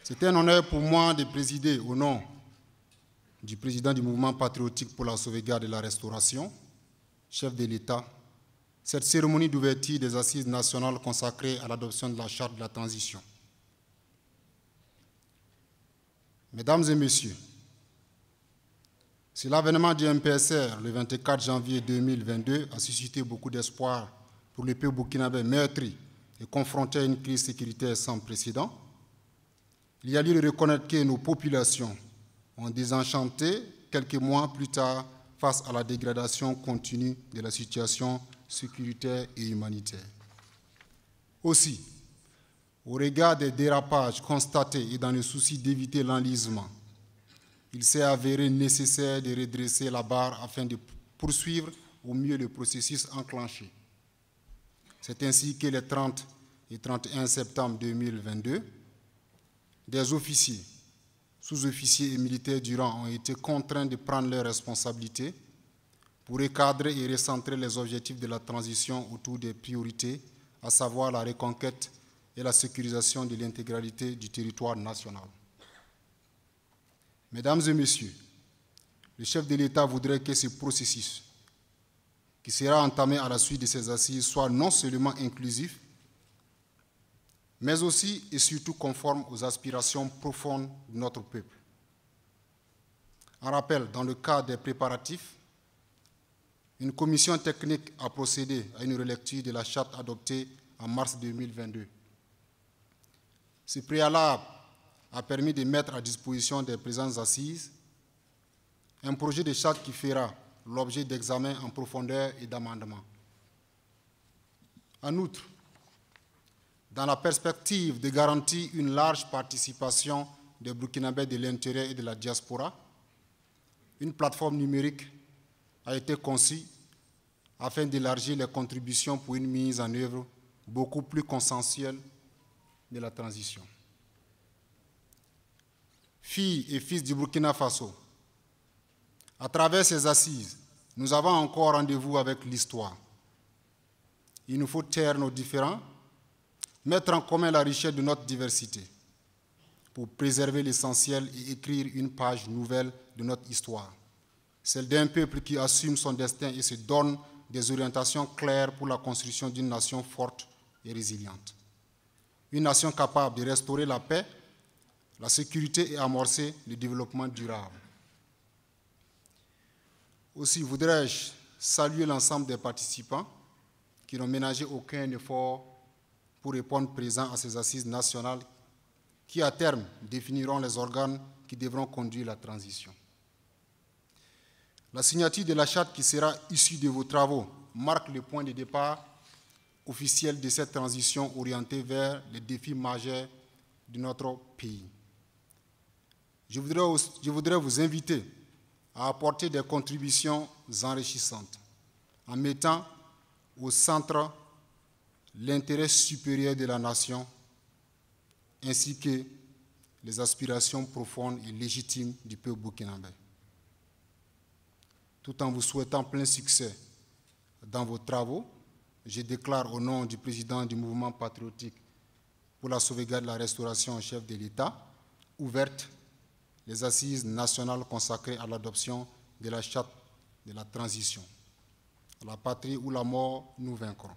C'est un honneur pour moi de présider au nom du président du mouvement patriotique pour la sauvegarde et la restauration, chef de l'État, cette cérémonie d'ouverture des assises nationales consacrées à l'adoption de la charte de la transition. Mesdames et messieurs, si l'avènement du MPSR le 24 janvier 2022 a suscité beaucoup d'espoir pour le peuple burkinabé meurtri et confronté à une crise sécuritaire sans précédent, il y a lieu de reconnaître que nos populations ont désenchanté quelques mois plus tard face à la dégradation continue de la situation sécuritaire et humanitaire. Aussi, au regard des dérapages constatés et dans le souci d'éviter l'enlisement, il s'est avéré nécessaire de redresser la barre afin de poursuivre au mieux le processus enclenché. C'est ainsi que les 30 et 31 septembre 2022, des officiers, sous-officiers et militaires du rang ont été contraints de prendre leurs responsabilités pour recadrer et recentrer les objectifs de la transition autour des priorités, à savoir la reconquête et la sécurisation de l'intégralité du territoire national. Mesdames et messieurs, le chef de l'État voudrait que ce processus, qui sera entamé à la suite de ces assises, soit non seulement inclusif, mais aussi et surtout conforme aux aspirations profondes de notre peuple. En rappel, dans le cadre des préparatifs, une commission technique a procédé à une relecture de la charte adoptée en mars 2022. Ce préalable a permis de mettre à disposition des présentes assises un projet de charte qui fera l'objet d'examen en profondeur et d'amendements. En outre, dans la perspective de garantir une large participation des Burkinabés de l'intérieur et de la diaspora, une plateforme numérique a été conçue afin d'élargir les contributions pour une mise en œuvre beaucoup plus consensuelle de la transition. Filles et fils du Burkina Faso, à travers ces assises, nous avons encore rendez-vous avec l'histoire. Il nous faut taire nos différends, mettre en commun la richesse de notre diversité pour préserver l'essentiel et écrire une page nouvelle de notre histoire, celle d'un peuple qui assume son destin et se donne des orientations claires pour la construction d'une nation forte et résiliente. Une nation capable de restaurer la paix, la sécurité et amorcer le développement durable. Aussi voudrais-je saluer l'ensemble des participants qui n'ont ménagé aucun effort pour répondre présent à ces assises nationales qui, à terme, définiront les organes qui devront conduire la transition. La signature de la charte qui sera issue de vos travaux marque le point de départ officiel de cette transition orientée vers les défis majeurs de notre pays. Je voudrais vous inviter à apporter des contributions enrichissantes en mettant au centre l'intérêt supérieur de la nation ainsi que les aspirations profondes et légitimes du peuple burkinabé. Tout en vous souhaitant plein succès dans vos travaux, je déclare au nom du président du mouvement patriotique pour la sauvegarde et la restauration, chef de l'État, ouvertes les assises nationales consacrées à l'adoption de la charte de la transition. À la patrie ou la mort, nous vaincrons.